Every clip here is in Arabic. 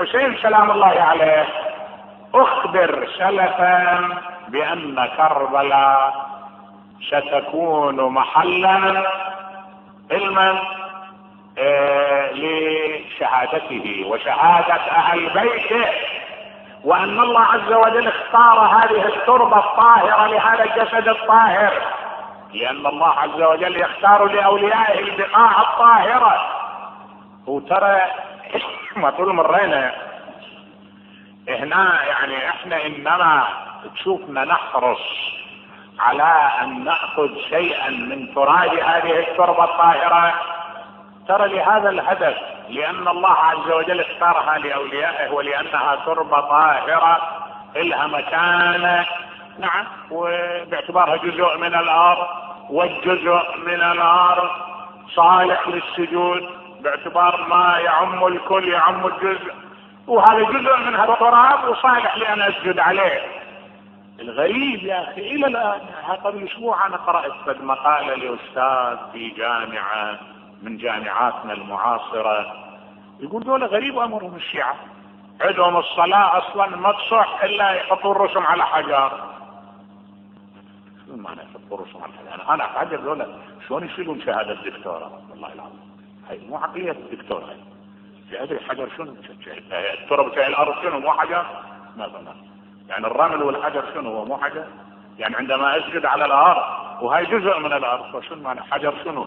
الحسين سلام الله عليه اخبر سلفا بان كربلاء ستكون محلا علما لشهادته وشهادة اهل بيته، وان الله عز وجل اختار هذه التربة الطاهرة لهذا الجسد الطاهر، لان الله عز وجل يختار لاوليائه البقاع الطاهرة. وترى ما طول مرينا هنا، يعني احنا انما تشوفنا نحرص على ان نأخذ شيئا من تراب هذه التربة الطاهرة، ترى لهذا الهدف، لان الله عز وجل اختارها لاوليائه ولانها تربة طاهرة لها مكانة، نعم، وباعتبارها جزء من الارض، والجزء من الارض صالح للسجود باعتبار ما يعم الكل يعم الجزء، وهذا جزء من هذا التراب وصالح لأن أسجد عليه. الغريب يا أخي إلى الآن، قبل أسبوع أنا قرأت مقالة لأستاذ في جامعة من جامعاتنا المعاصرة يقول دولة غريب أمرهم الشيعة، عندهم الصلاة أصلا ما تصح إلا يحطوا الرسم على حجر. شو معنى يحطوا الرسم على حجر؟ أنا أتعجب دولة شلون يشيلون شهادة الدكتوراه، والله العظيم هاي مو عقلية الدكتور. هاي في هذا الحجر شنو؟ التراب بتاع الارض شنو مو حجر؟ ماذا يعني الرمل والحجر شنو هو مو حجر؟ يعني عندما اسجد على الارض وهي جزء من الارض فشنو معنى حجر شنو؟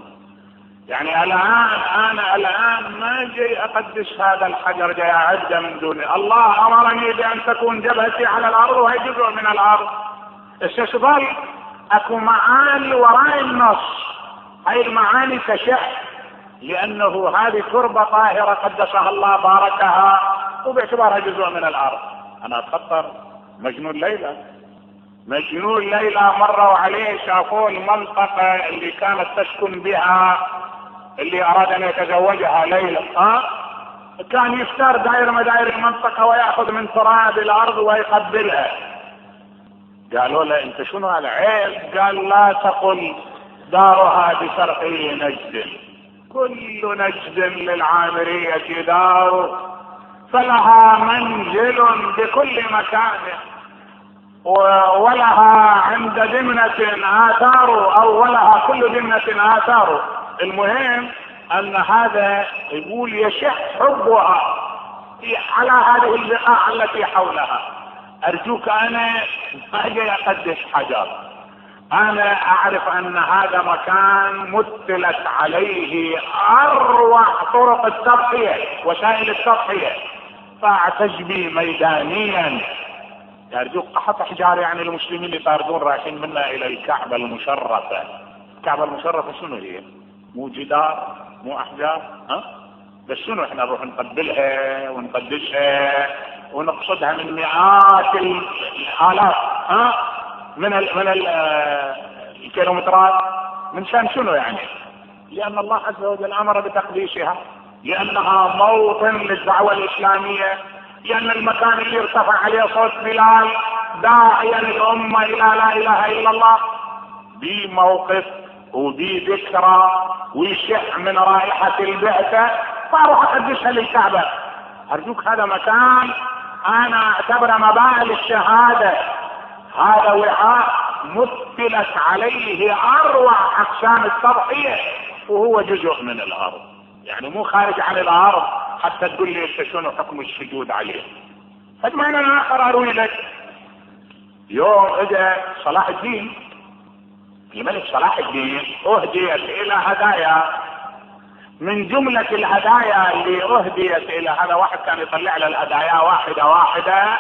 يعني انا الان ما جاي اقدس هذا الحجر، جاي اعده من دونه. الله امرني بان تكون جبهتي على الارض وهي جزء من الارض. استشغل اكو معاني وراء النص، هاي المعاني تشح، لانه هذه تربة طاهرة قدسها الله باركها وباعتبارها جزء من الارض. انا اتخطر مجنون ليلى مروا عليه شافوا المنطقة اللي كانت تسكن بها اللي اراد ان يتزوجها ليلى، كان يختار دائر مدائر المنطقة ويأخذ من تراب الارض ويقبلها. قالوا له انت شنو هذا عيب؟ قال لا تقل دارها بشرقي نجد، كل نجد للعامرية دار، فلها منزل بكل مكان، ولها عند دمنة آثار، أو ولها كل دمنة آثار. المهم أن هذا يقول يشح حبها على هذه البقاع التي حولها. أرجوك أنا ما أجي أقدس حجر، انا اعرف ان هذا مكان مثلت عليه اروع طرق التضحية وسائل التضحية، فاعتز بي ميدانيا. ارجوك احط احجار يعني المسلمين يطاردون رايحين منا الى الكعبة المشرفة. الكعبة المشرفة شنو هي؟ مو جدار مو احجار، بس شنو احنا نروح نقبلها ونقدسها ونقصدها من مئات الالاف من الكيلومترات، من شان شنو يعني؟ لان الله عز وجل امر بتقديسها، لانها موطن للدعوة الاسلامية، لان المكان اللي ارتفع عليه صوت بلال داعيا الامة الى لا اله الا الله بموقف وبذكرى ويشح من رائحة البعثة، فاروح اقدسها للكعبة. ارجوك هذا مكان انا اعتبره مباء للشهادة، هذا وعاء مثلت عليه اروع اقسام التضحية وهو جزء من الارض، يعني مو خارج عن الارض حتى تقول لي انت شنو حكم السجود عليه. فجمعنا انا اخر اروي لك. يوم اجى صلاح الدين الملك صلاح الدين اهديت الى هدايا، من جملة الهدايا اللي اهديت الى هذا واحد كان يطلع له الهدايا واحدة واحدة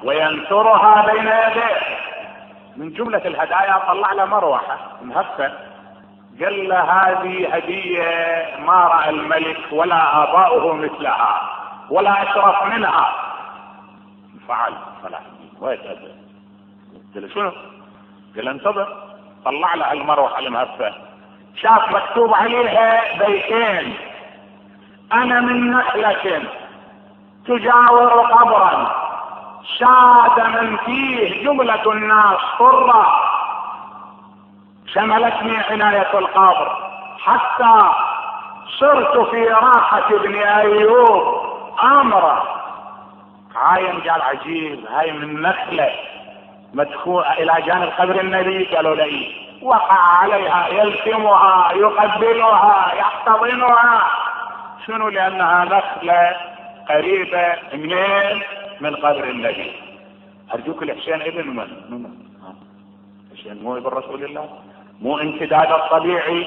وينثرها بين يديه. من جملة الهدايا طلع له مروحة مهفة، قال له هذه هدية ما رأى الملك ولا آباؤه مثلها ولا أشرف منها. فعل صلاح الدين ويتأذى، قال شنو؟ قال انتظر. طلع له المروحة المهفة، شاف مكتوب عليها بيتين: أنا من نخلة تجاور قبرا شاد من فيه جملة الناس طرة، شملتني عناية القبر حتى صرت في راحة ابن أيوب أمرا عاين قال عجيب، هاي من نخلة مدخولة الى جانب قبر النبي. قالوا لي وقع عليها يلتمها يقبلها يحتضنها. شنو؟ لانها نخلة قريبة من قبر النبي. ارجوك الحسين ابن من؟ الحسين مو ابن رسول الله، مو امتداد الطبيعي،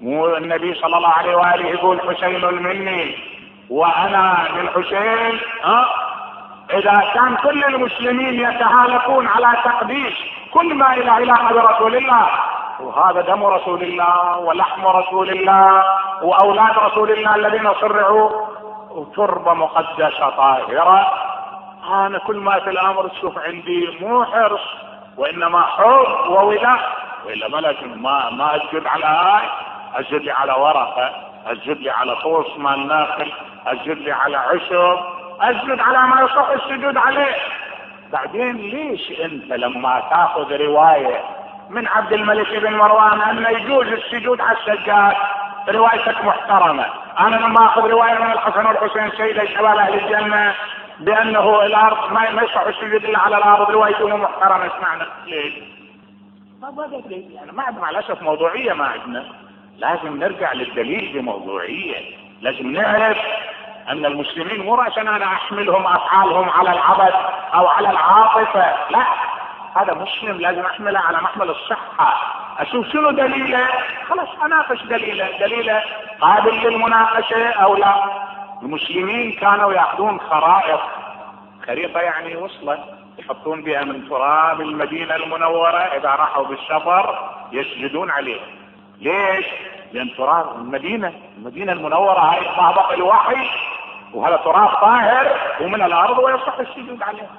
مو النبي صلى الله عليه وآله يقول حسين مني وانا للحسين. اذا كان كل المسلمين يتهالكون على تقديس كل ما الى علاقه برسول الله، وهذا دم رسول الله ولحم رسول الله واولاد رسول الله الذين صرعوا تربه مقدسه طاهره، انا كل ما في الامر تشوف عندي مو حرص وانما حب وولاء. والا ما اسجد على هاي، اسجد لي على ورقه، اسجد لي على طوس مال ناخل، اسجد لي على عشب، اسجد على ما يصح السجود عليه. بعدين ليش انت لما تاخذ روايه من عبد الملك بن مروان ان يجوز السجود على السجاد روايتك محترمه، انا لما اخذ روايه من الحسن والحسين سيد شباب اهل الجنه بانه الارض ما يصح السجود الا على الارض روايته محترمه، اسمعنا ليش؟ ما يعني ما عندنا مع الاسف موضوعيه، ما عندنا. لازم نرجع للدليل بموضوعيه، لازم نعرف ان المسلمين مو عشان انا احملهم افعالهم على العبث او على العاطفه، لا، هذا مسلم لازم احمله على محمل الصحه، اشوف شنو دليله، خلاص اناقش دليله قابل للمناقشه او لا. المسلمين كانوا ياخذون خريطه يعني وصلت يحطون بها من تراب المدينه المنوره اذا راحوا بالسفر يسجدون عليه. ليش؟ لان تراب المدينه المنوره هاي طابق الوحي، وهذا تراب طاهر ومن الارض ويصح السجود عليه.